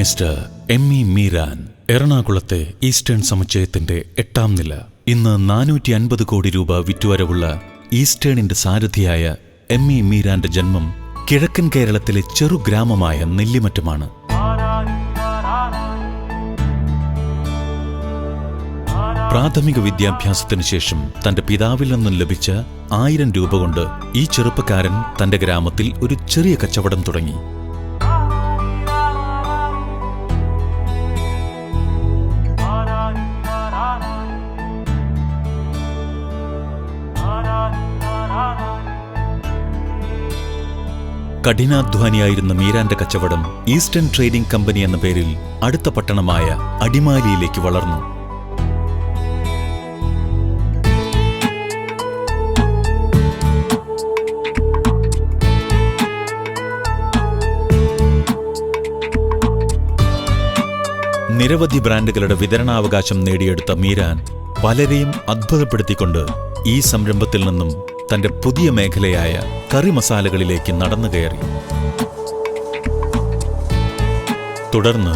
Mister M E Meeran, എറണാകുളത്തെ eastern സമുച്ചയത്തിന്റെ 8ാം നില. ഇന്ന് 450 കോടി രൂപ വിറ്റുവരവുള്ള ഈസ്റ്റേണിന്റെ സാരഥിയായ എം ഇ മീരാന്റെ ജന്മം കിഴക്കൻ കേരളത്തിലെ ചെറുഗ്രാമമായ നെല്ലിമറ്റമാണ്. പ്രാഥമിക വിദ്യാഭ്യാസത്തിനു ശേഷം തന്റെ പിതാവിൽ നിന്നും ലഭിച്ച 1000 രൂപ കൊണ്ട് ഈ ചെറുപ്പക്കാരൻ തന്റെ ഗ്രാമത്തിൽ ഒരു ചെറിയ കച്ചവടം തുടങ്ങി. കഠിനാധ്വാനിയായിരുന്ന മീരാന്റെ കച്ചവടം ഈസ്റ്റേൺ ട്രേഡിംഗ് കമ്പനി എന്ന പേരിൽ അടുത്ത പട്ടണമായ അടിമാലിയിലേക്ക് വളർന്നു. നിരവധി ബ്രാൻഡുകളുടെ വിതരണാവകാശം നേടിയെടുത്ത മീരാൻ പലരെയും അത്ഭുതപ്പെടുത്തിക്കൊണ്ട് ഈ സംരംഭത്തിൽ നിന്നും തന്റെ പുതിയ മേഖലയായ കറി മസാലകളിലേക്ക് നടന്നു കയറി. തുടർന്ന്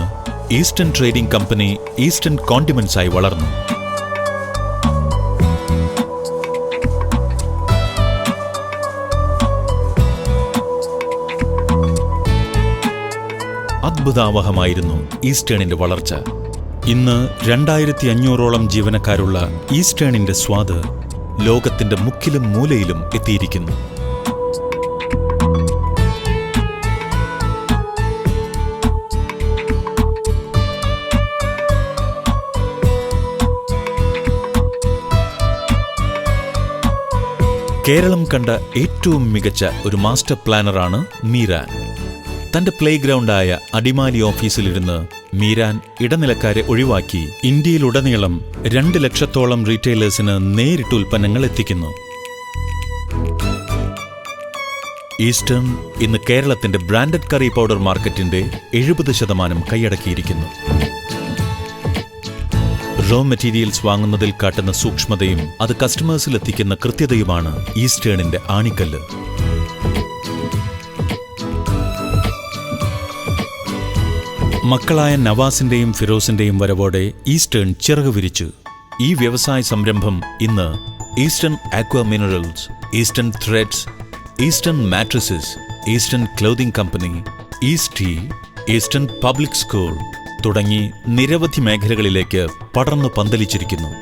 eastern trading company eastern condiments ആയി വളർന്നു. അത്ഭുതാവഹമായിരുന്നു ഈസ്റ്റേണിന്റെ വളർച്ച. ഇന്ന് 2500ഓളം ജീവനക്കാരുള്ള ഈസ്റ്റേണിന്റെ സ്വാദ് ലോകത്തിന്റെ മുക്കിലും മൂലയിലും എത്തിയിരിക്കുന്നു. കേരളം കണ്ട ഏറ്റവും മികച്ച ഒരു മാസ്റ്റർ പ്ലാനറാണ് മീരാൻ. തന്റെ പ്ലേ ഗ്രൗണ്ടായ അടിമാലി ഓഫീസിലിരുന്ന് മീരാൻ ഇടനിലക്കാരെ ഒഴിവാക്കി ഇന്ത്യയിലുടനീളം 2 ലക്ഷത്തോളം റീറ്റെയിലേഴ്സിന് നേരിട്ട് ഉൽപ്പന്നങ്ങൾ എത്തിക്കുന്നു. ഈസ്റ്റേൺ ഇന്ന് കേരളത്തിന്റെ ബ്രാൻഡഡ് കറി പൗഡർ മാർക്കറ്റിന്റെ 70% കൈയടക്കിയിരിക്കുന്നു. റോ മെറ്റീരിയൽസ് വാങ്ങുന്നതിൽ കാട്ടുന്ന സൂക്ഷ്മതയും അത് കസ്റ്റമേഴ്സിൽ എത്തിക്കുന്ന കൃത്യതയുമാണ് ഈസ്റ്റേണിന്റെ ആണിക്കല്ല്. മക്കളായ നവാസിന്റെയും ഫിറോസിന്റെയും വരവോടെ ഈസ്റ്റേൺ ചിറകു വിരിച്ചു. ഈ വ്യവസായ സംരംഭം ഇന്ന് Eastern aqua minerals, Eastern threads, Eastern mattresses, Eastern clothing company, east, Eastern public school തുടങ്ങി നിരവധി മേഖലകളിലേക്ക് പടർന്നു പന്തലിച്ചിരിക്കുന്നു.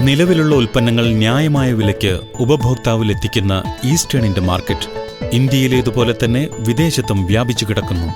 നിലവിലുള്ള ഉൽപ്പന്നങ്ങൾ ന്യായമായ വിലയ്ക്ക് ഉപഭോക്താവിലെത്തിക്കുന്ന ഈസ്റ്റേണിന്റെ മാർക്കറ്റ് ഇന്ത്യയിലേതുപോലെ തന്നെ വിദേശത്തും വ്യാപിച്ചു കിടക്കുന്നു.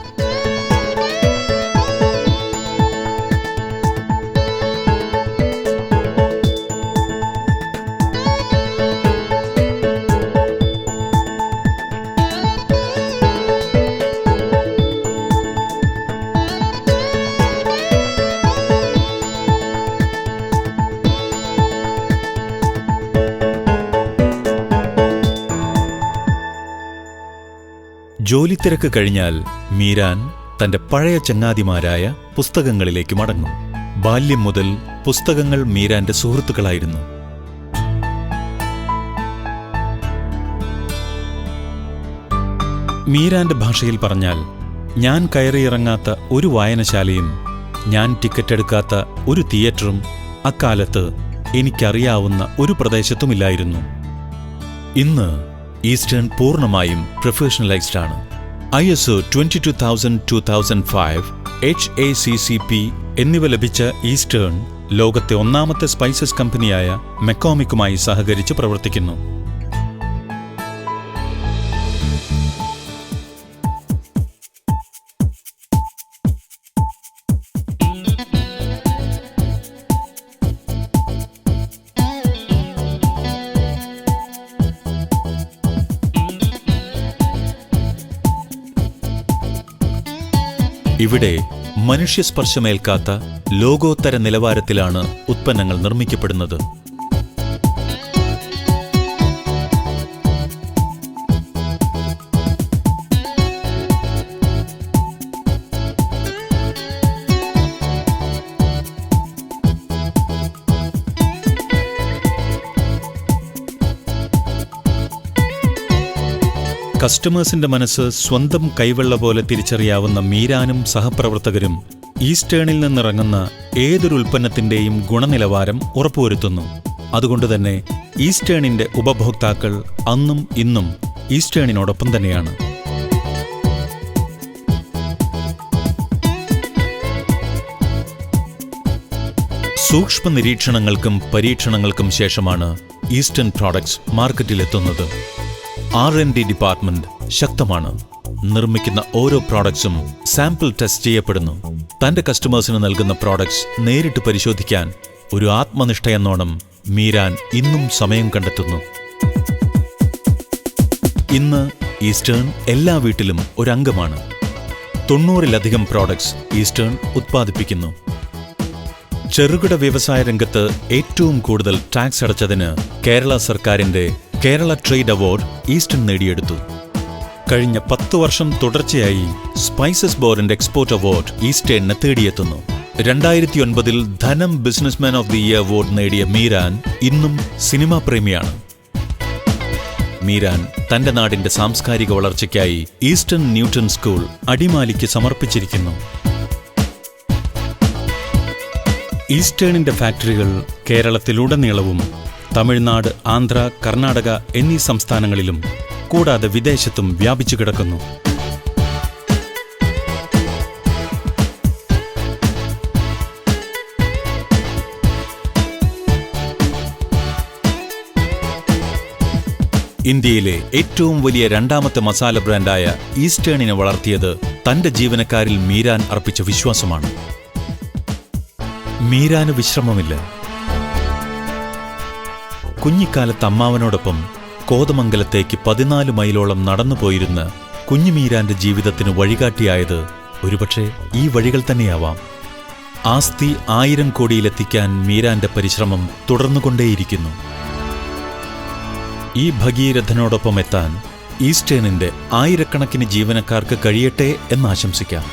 ജോലിത്തിരക്ക് കഴിഞ്ഞാൽ മീരാൻ തന്റെ പഴയ ചങ്ങാതിമാരായ പുസ്തകങ്ങളിലേക്ക് മടങ്ങും. ബാല്യം മുതൽ പുസ്തകങ്ങൾ മീരാന്റെ സുഹൃത്തുക്കളായിരുന്നു. മീരാന്റെ ഭാഷയിൽ പറഞ്ഞാൽ, ഞാൻ കയറിയിറങ്ങാത്ത ഒരു വായനശാലയും ഞാൻ ടിക്കറ്റ് എടുക്കാത്ത ഒരു തിയേറ്ററും അക്കാലത്ത് എനിക്കറിയാവുന്ന ഒരു പ്രദേശത്തുമില്ലായിരുന്നു. ഇന്ന് ഈസ്റ്റേൺ പൂർണ്ണമായും പ്രൊഫഷണലൈസ്ഡ് ആണ്. ISO 22000-2005, HACCP എന്നിവ ലഭിച്ച ഈസ്റ്റേൺ ലോകത്തെ 1ാമത്തെ സ്പൈസസ് കമ്പനിയായ മെക്കോമിക്കുമായി സഹകരിച്ച് പ്രവർത്തിക്കുന്നു. ഇവിടെ മനുഷ്യസ്പർശമേൽക്കാത്ത ലോകോത്തര നിലവാരത്തിലാണ് ഉത്പന്നങ്ങൾ നിർമ്മിക്കപ്പെടുന്നത്. കസ്റ്റമേഴ്സിന്റെ മനസ്സ് സ്വന്തം കൈവെള്ള പോലെ തിരിച്ചറിയാവുന്ന മീരാനും സഹപ്രവർത്തകരും ഈസ്റ്റേണിൽ നിന്നിറങ്ങുന്ന ഏതൊരു ഉൽപ്പന്നത്തിന്റെയും ഗുണനിലവാരം ഉറപ്പുവരുത്തുന്നു. അതുകൊണ്ടുതന്നെ ഈസ്റ്റേണിന്റെ ഉപഭോക്താക്കൾ അന്നും ഇന്നും ഈസ്റ്റേണിനോടൊപ്പം തന്നെയാണ്. സൂക്ഷ്മ നിരീക്ഷണങ്ങൾക്കും പരീക്ഷണങ്ങൾക്കും ശേഷമാണ് ഈസ്റ്റേൺ പ്രോഡക്ട്സ് മാർക്കറ്റിലെത്തുന്നത്. R&D ഡിപ്പാർട്ട്മെന്റ് ശക്തമാണ്. നിർമ്മിക്കുന്ന ഓരോ പ്രോഡക്ട്സും സാമ്പിൾ ടെസ്റ്റ് ചെയ്യപ്പെടുന്നു. തന്റെ കസ്റ്റമേഴ്സിന് നൽകുന്ന പ്രോഡക്ട്സ് നേരിട്ട് പരിശോധിക്കാൻ ഒരു ആത്മനിഷ്ഠയെന്നോണം മീരാൻ ഇന്നും സമയം കണ്ടെത്തുന്നു. ഇന്ന് ഈസ്റ്റേൺ എല്ലാ വീട്ടിലും ഒരംഗമാണ്. 90-ലധികം പ്രോഡക്ട്സ് ഈസ്റ്റേൺ ഉത്പാദിപ്പിക്കുന്നു. ചെറുകിട വ്യവസായ രംഗത്ത് ഏറ്റവും കൂടുതൽ ടാക്സ് അടച്ചതിന് കേരള സർക്കാരിന്റെ കേരള ട്രേഡ് അവാർഡ് ഈസ്റ്റേൺ നേടിയെടുത്തു. കഴിഞ്ഞ 10 വർഷം തുടർച്ചയായി സ്പൈസസ് ബോർഡിന്റെ എക്സ്പോർട്ട് അവാർഡ് ഈസ്റ്റേണിനെ തേടിയെത്തുന്നു. 2009-ൽ ധനം businessman of the year award നേടിയ മീരാൻ ഇന്നും സിനിമാ പ്രേമിയാണ്. മീരാൻ തന്റെ നാടിന്റെ സാംസ്കാരിക വളർച്ചയ്ക്കായി ഈസ്റ്റേൺ ന്യൂട്ടൺ സ്കൂൾ അടിമാലിക്ക് സമർപ്പിച്ചിരിക്കുന്നു. ഈസ്റ്റേണിന്റെ ഫാക്ടറികൾ കേരളത്തിലുടനീളവും തമിഴ്നാട്, ആന്ധ്ര, കർണാടക എന്നീ സംസ്ഥാനങ്ങളിലും കൂടാതെ വിദേശത്തും വ്യാപിച്ചു കിടക്കുന്നു. ഇന്ത്യയിലെ ഏറ്റവും വലിയ രണ്ടാമത്തെ മസാല ബ്രാൻഡായ ഈസ്റ്റേണിനെ വളർത്തിയത് തന്റെ ജീവനക്കാരിൽ മീരാൻ അർപ്പിച്ച വിശ്വാസമാണ്. മീരാന് വിശ്രമമില്ല. കുഞ്ഞിക്കാലത്ത് അമ്മാവനോടൊപ്പം കോതമംഗലത്തേക്ക് 14 മൈലോളം നടന്നുപോയിരുന്ന കുഞ്ഞുമീരാന്റെ ജീവിതത്തിന് വഴികാട്ടിയായത് ഒരുപക്ഷെ ഈ വഴികൾ തന്നെയാവാം. ആസ്തി 1000 കോടിയിലെത്തിക്കാൻ മീരാന്റെ പരിശ്രമം തുടർന്നുകൊണ്ടേയിരിക്കുന്നു. ഈ ഭഗീരഥനോടൊപ്പം എത്താൻ ഈസ്റ്റേണിന്റെ 1000കണക്കിന് ജീവനക്കാർക്ക് കഴിയട്ടെ എന്നാശംസിക്കാം.